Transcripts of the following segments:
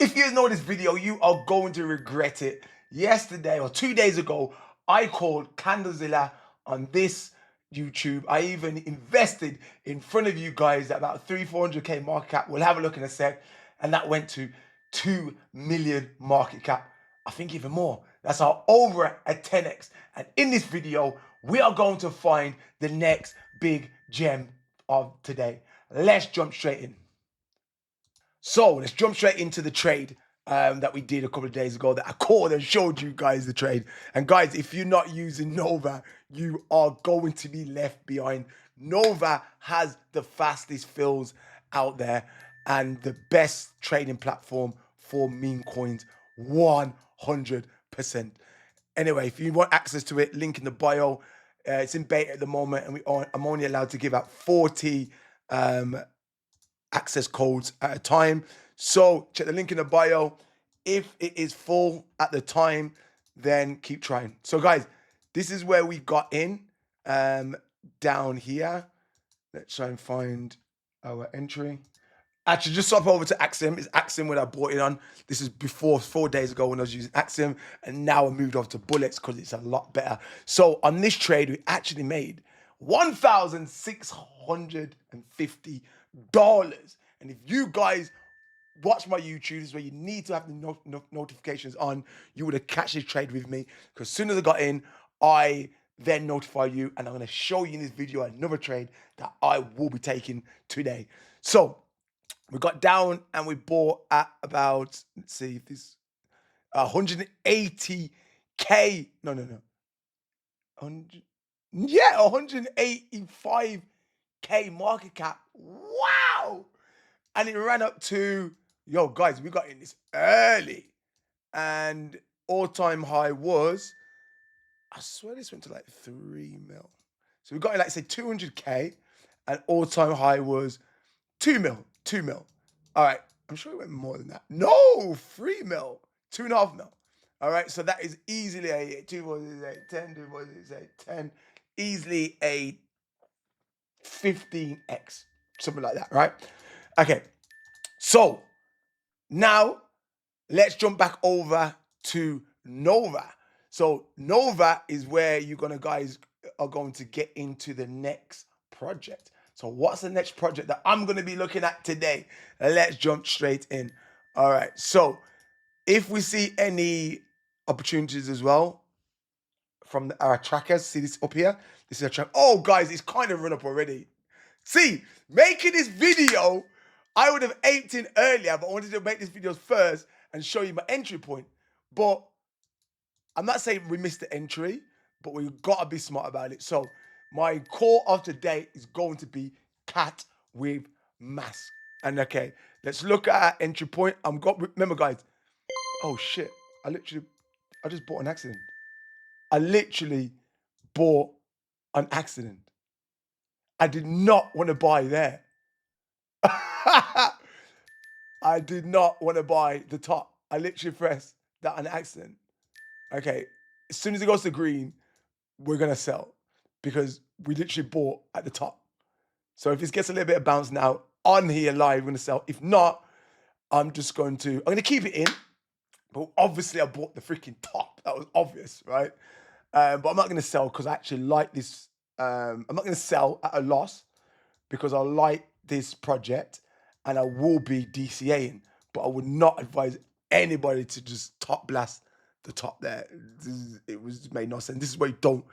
If you know this video, you are going to regret it. Yesterday or 2 days ago, I called Candlezilla on this YouTube. I even invested in front of you guys at about 400k market cap. We'll have a look in a sec. And that went to 2 million market cap. I think even more. That's our over a 10x. And in this video, we are going to find the next big gem of today. Let's jump straight in. So let's jump straight into the trade that we did a couple of days ago that I called and showed you guys the trade. And guys, if you're not using Nova, you are going to be left behind. Nova has the fastest fills out there and the best trading platform for meme coins, 100%. Anyway, if you want access to it, link in the bio. It's in beta at the moment, and I'm only allowed to give out 40 access codes at a time. So check the link in the bio. If it is full at the time, then keep trying. So guys, this is where we got in down here. Let's try and find our entry. Actually, just swap over to Axiom. It's Axiom when I bought it on. This is before 4 days ago when I was using Axiom, and now I moved over to Bullx because it's a lot better. So on this trade, we actually made $1,650. And if you guys watch my YouTube, this is where you need to have the notifications on. You would have catch this trade with me, because as soon as I got in, I then notify you, and I'm going to show you in this video another trade that I will be taking today. So we got down and we bought at about, let's see if this 180k. No. 185k market cap. Wow. And it ran up to, yo guys, we got in this early, and all-time high was, I swear this went to like 3 mil. So we got in like say 200k, and all-time high was 2 mil. All right, I'm sure it went more than that. No, 3 mil, 2.5 mil. All right, so that is easily a 10, easily a 15x, something like that, right? Okay, so now let's jump back over to Nova. So Nova is where you guys are going to get into the next project. So what's the next project that I'm going to be looking at today? Let's jump straight in. All right. So if we see any opportunities as well from our trackers, see this up here? This is a track. Oh, guys, it's kind of run up already. See, making this video, I would have aped in earlier, but I wanted to make this video first and show you my entry point. But I'm not saying we missed the entry, but we've got to be smart about it. So my call of today is going to be cat with mask. And okay, let's look at our entry point. Remember guys, oh shit, I just bought an accident. I literally bought an accident. I did not want to buy there. I did not want to buy the top. I literally pressed that an accident. Okay, as soon as it goes to green, we're going to sell, because we literally bought at the top. So if it gets a little bit of bounce now on here live, we're going to sell. If not, I'm going to keep it in. But obviously I bought the freaking top. That was obvious, right? But I'm not going to sell because I actually like this. I'm not going to sell at a loss because I like this project and I will be DCAing. But I would not advise anybody to just top blast the top there. It made no sense. This is why you don't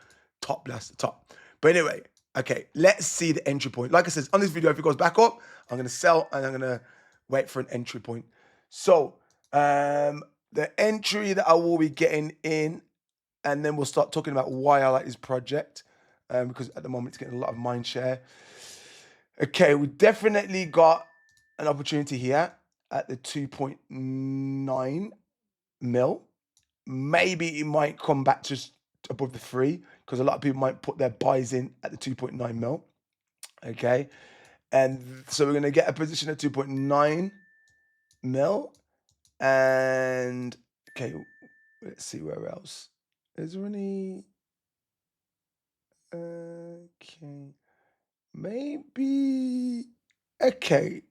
top blast the top. But anyway, okay, let's see the entry point. Like I said, on this video, if it goes back up, I'm going to sell and I'm going to wait for an entry point. So the entry that I will be getting in, and then we'll start talking about why I like this project, because at the moment it's getting a lot of mind share. Okay, we definitely got an opportunity here at the 2.9 mil. Maybe it might come back just above the 3, because a lot of people might put their buys in at the 2.9 mil. Okay, and so we're going to get a position at 2.9 mil. And okay, let's see where else. Is there any? Okay, maybe. Okay,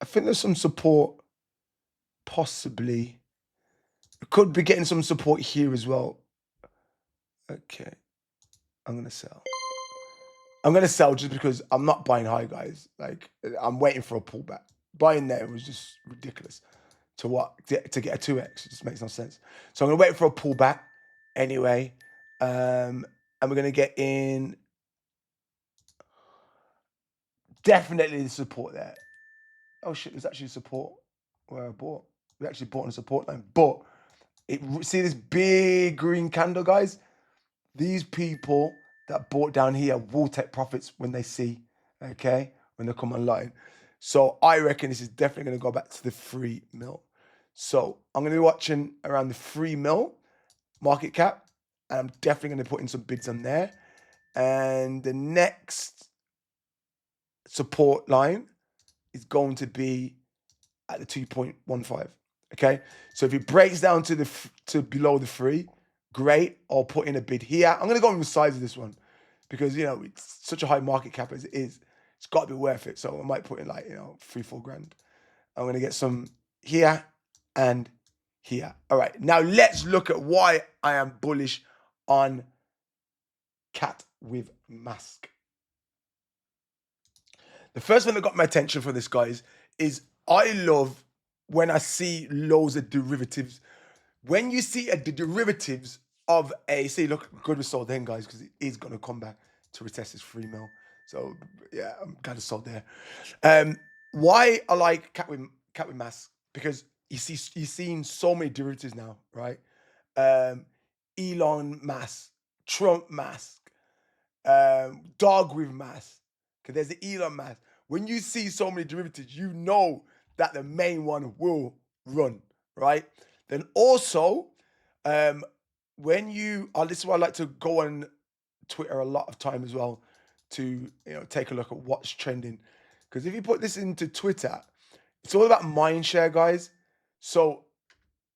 I think there's some support possibly could be getting some support here as well. Okay, I'm gonna sell. I'm gonna sell just because I'm not buying high, guys. Like I'm waiting for a pullback. Buying there was just ridiculous. To what? To get a 2x, it just makes no sense. So I'm gonna wait for a pullback anyway, and we're gonna get in. Definitely the support there. Oh shit, there's actually support where I bought. We actually bought on a support line, but see this big green candle, guys. These people that bought down here will take profits when they see, okay, when they come online. So I reckon this is definitely going to go back to the 3 mil. So I'm going to be watching around the 3 mil market cap, and I'm definitely going to put in some bids on there. And the next support line is going to be at the 2.15. Okay, so if it breaks down to below the 3, great. I'll put in a bid here. I'm gonna go on the size of this one because it's such a high market cap as it is. It's got to be worth it. So I might put in like 3-4 grand. I'm gonna get some here and here. All right, now let's look at why I am bullish on catwifmask. The first thing that got my attention for this, guys, is I love when I see loads of derivatives. When you see the derivatives of see, look, good we sold then, guys, because it is going to come back to retest this 3 mil. So, yeah, I'm glad I sold there. Why I like catwifmask? Because you're seeing so many derivatives now, right? Elon Musk, Trump mask, dog with mask. Because there's the Elon mask. When you see so many derivatives, you know that the main one will run, right? Then also, when this is why I like to go on Twitter a lot of time as well to take a look at what's trending. Because if you put this into Twitter, it's all about mind share, guys. So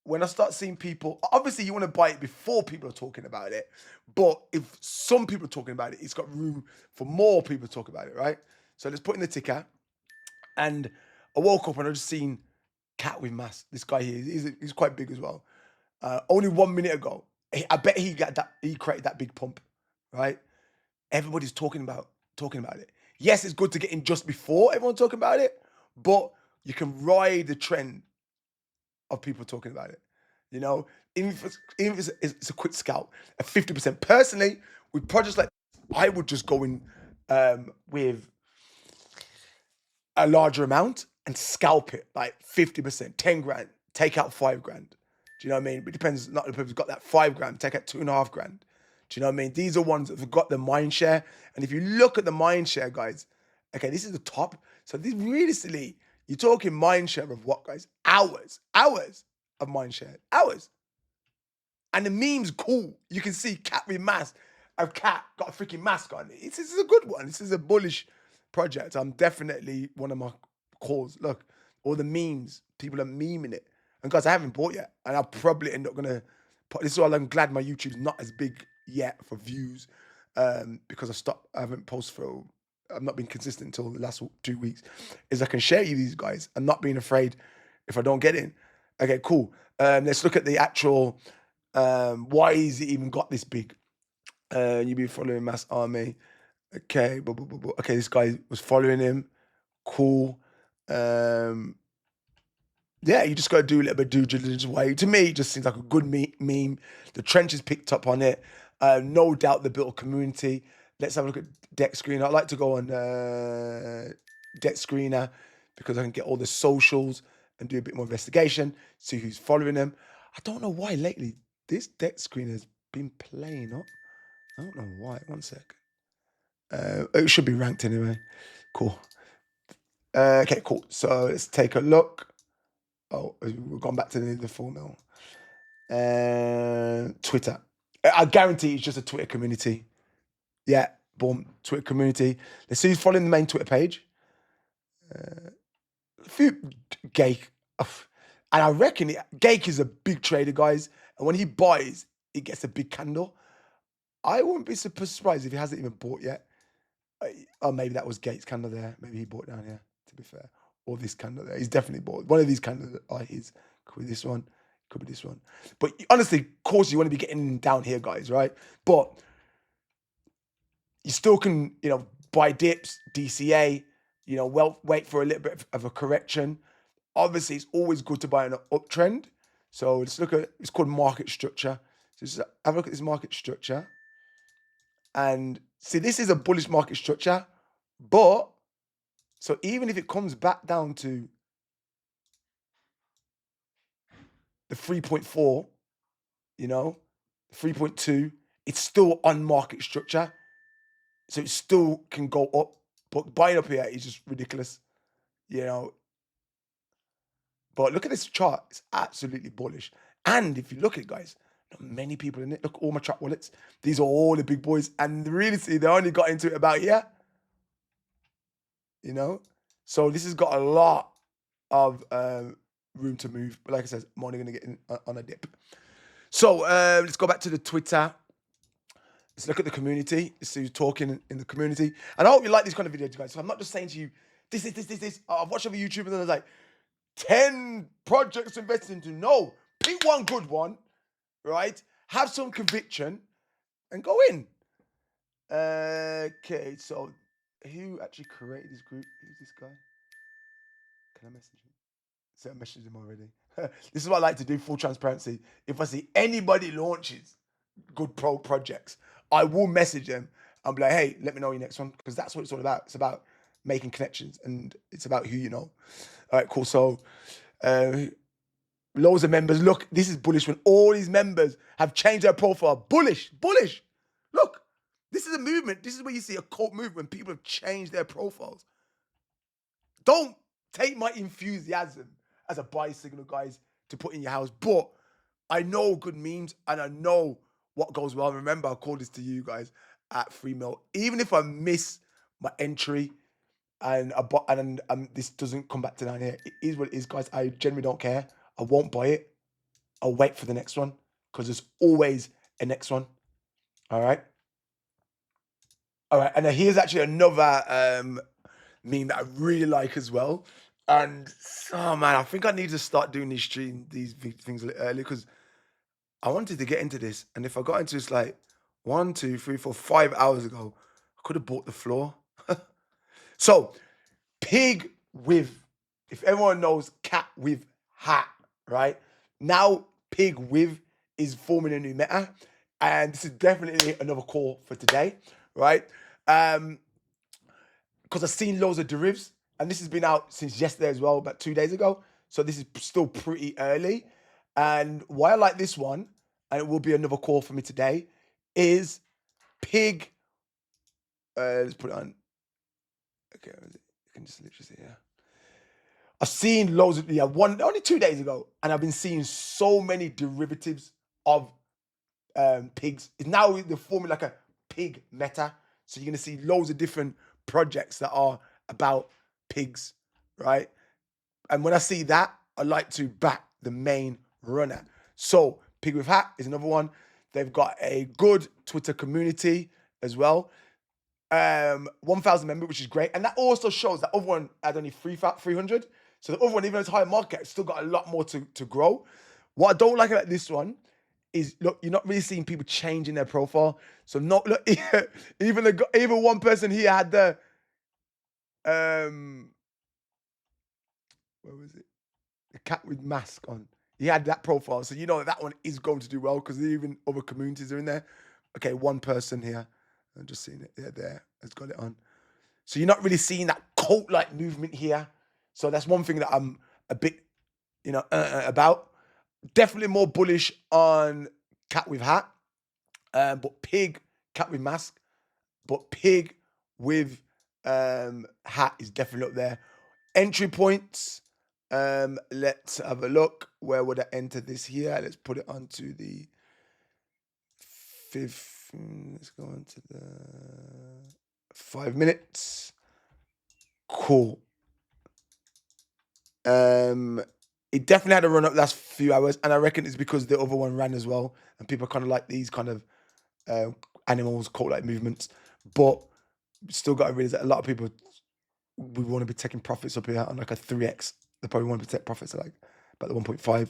when I start seeing people, obviously you want to buy it before people are talking about it. But if some people are talking about it, it's got room for more people to talk about it, right? So let's put in the ticker. And I woke up and I just seen catwifmask. This guy here, he's quite big as well. Only 1 minute ago, I bet he created that big pump, right? Everybody's talking about it. Yes, it's good to get in just before everyone's talking about it, but you can ride the trend of people talking about it. Even if it's a quick scalp, a 50%. Personally, with projects like this, I would just go in with a larger amount and scalp it, like 50%, 10 grand, take out 5 grand. Do you know what I mean? It depends, not the person's got that 5 grand, take out 2.5 grand. Do you know what I mean? These are ones that have got the mind share. And if you look at the mind share, guys, okay, this is the top. So this realistically, you're talking mind share of what, guys? Hours of mind share, hours. And the meme's cool. You can see catwifmask. A cat got a freaking mask on. This is a good one. This is a bullish project. I'm definitely one of my calls. Look, all the memes, people are memeing it. And guys, I haven't bought yet. And I'll probably end up gonna put this is why I'm glad my YouTube's not as big yet for views. Because I haven't posted for I've not been consistent until the last 2 weeks. Is I can share you these guys and not being afraid if I don't get in. Okay, cool. Let's look at the actual why is it even got this big? You've been following Mass Army. Okay, okay, this guy was following him. Cool. Yeah, you just got to do a little bit of due diligence. Way to me, it just seems like a good meme. The trenches picked up on it. No doubt they built a community. Let's have a look at Deck Screener. I like to go on Deck Screener because I can get all the socials and do a bit more investigation, see who's following them. I don't know why lately this Deck Screener has been playing up. I don't know why. 1 sec. It should be ranked anyway. Cool. Okay, cool. So let's take a look. Oh, we've gone back to the 4 mil. Twitter. I guarantee it's just a Twitter community. Yeah, boom, Twitter community. Let's see who's following the main Twitter page. Gake. And I reckon Gake is a big trader, guys. And when he buys, he gets a big candle. I wouldn't be surprised if he hasn't even bought yet. Or maybe that was Gates' candle there. Maybe he bought down here, to be fair. Or this candle there. He's definitely bought. One of these candles are his, Could be this one. Could be this one. But honestly, of course, you want to be getting down here, guys, right? But you still can, buy dips, DCA, wait for a little bit of a correction. Obviously, it's always good to buy an uptrend. So let's look at, it's called market structure. So just have a look at this market structure. And see, this is a bullish market structure. But, so even if it comes back down to the 3.4, 3.2, it's still on market structure. So it still can go up. But buying up here is just ridiculous, But look at this chart. It's absolutely bullish. And if you look at it, guys, not many people in it. Look, all my trap wallets. These are all the big boys. And really, see, they only got into it about here. So this has got a lot of room to move. But like I said, I'm only going to get in on a dip. So let's go back to the Twitter. Let's look at the community. Let's see who's talking in the community. And I hope you like these kind of videos, guys. So I'm not just saying to you, this. I've watched other YouTubers and they're like, 10 projects to invest into. No, pick one good one, right? Have some conviction and go in. Okay, so who actually created this group? Who's this guy? Can I message him? So I messaged him already. This is what I like to do, full transparency. If I see anybody launches good projects, I will message them. I'll be like, hey, let me know your next one, because that's what it's all about. It's about making connections, and it's about who you know. All right, cool. So, loads of members. Look, this is bullish when all these members have changed their profile. Bullish. Look, this is a movement. This is where you see a cult movement when people have changed their profiles. Don't take my enthusiasm as a buy signal, guys, to put in your house. But I know good memes and I know what goes well. Remember, I called this to you guys at 3 mil. Even if I miss my entry, and this doesn't come back to down here, it is what it is, guys. I generally don't care. I won't buy it. I'll wait for the next one, because there's always a next one. All right. And here's actually another meme that I really like as well. And oh man, I think I need to start doing these things a little early, because I wanted to get into this, and if I got into this like 1, 2, 3, 4, 5 hours ago, I could have bought the floor. So, pig with, if everyone knows cat with hat, right? Now, pig with is forming a new meta. And this is definitely another call for today, right? Because I've seen loads of derivs, and this has been out since yesterday as well, about 2 days ago. So this is still pretty early. And why I like this one, and it will be another call for me today, is pig. Let's put it on. Okay, you can just literally see here. I've seen loads of, only 2 days ago, and I've been seeing so many derivatives of pigs. Now they're forming like a pig meta. So you're going to see loads of different projects that are about pigs, right? And when I see that, I like to back the main runner. So Pig with Hat is another one. They've got a good Twitter community as well. 1,000 members, which is great. And that also shows that other one had only 300. So the other one, even though it's higher market, it's still got a lot more to grow. What I don't like about this one is, look, you're not really seeing people changing their profile. So look, even one person here had the where was it? The cat with mask on. He had that profile, so you know that one is going to do well, because even other communities are in there. Okay, one person here, I'm just seeing it. There, has got it on. So you're not really seeing that cult-like movement here. So that's one thing that I'm a bit, about. Definitely more bullish on cat with hat, but pig, cat with mask, but pig with hat is definitely up there. Entry points. Let's have a look. Where would I enter this here? Let's put it onto the 5th. Let's go on to the 5 minutes. Cool. It definitely had a run up last few hours, and I reckon it's because the other one ran as well, and people kind of like these kind of animals, cult-like movements. But still got to realize that a lot of people, we want to be taking profits up here on like a 3x. They probably want to take profits at like about the 1.5.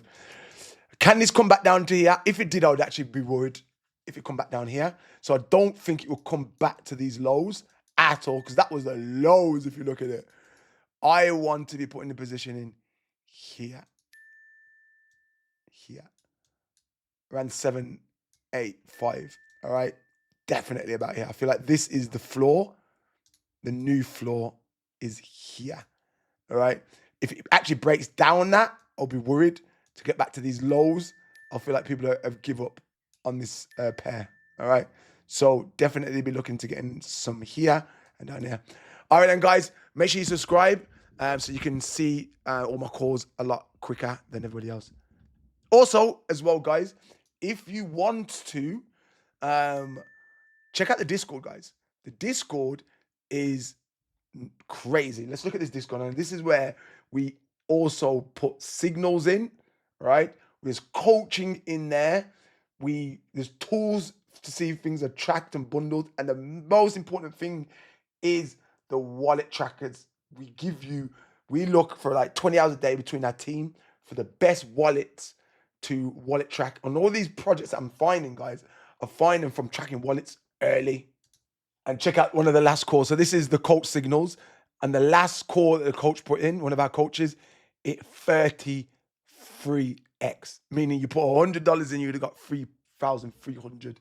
Can this come back down to here? If it did, I would actually be worried if it come back down here. So I don't think it will come back to these lows at all, because that was the lows if you look at it. I want to be put in the position in here, around 785. All right, definitely about here. I feel like this is the floor. The new floor is here. All right. If it actually breaks down that, I'll be worried to get back to these lows. I feel like people have give up on this pair. All right. So definitely be looking to get in some here and down here. All right, then, guys, make sure you subscribe so you can see all my calls a lot quicker than everybody else. Also, as well, guys, if you want to check out the Discord, guys. The Discord is crazy. Let's look at this Discord. And this is where we also put signals in, right? There's coaching in there. There's tools to see if things are tracked and bundled. And the most important thing is the wallet trackers. We look for like 20 hours a day between our team for the best wallets to wallet track. On all these projects that I'm finding, guys, I find them from tracking wallets early. And check out one of the last calls. So this is the coach signals. And the last call that the coach put in, one of our coaches, it 33x. Meaning you put $100 in, you'd have got 3,300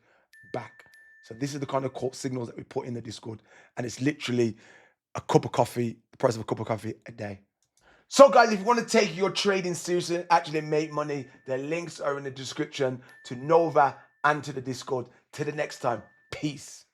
back. So this is the kind of coach signals that we put in the Discord. And it's literally a cup of coffee, the price of a cup of coffee a day. So guys, if you want to take your trading seriously and actually make money, the links are in the description to Nova and to the Discord. Till the next time, peace.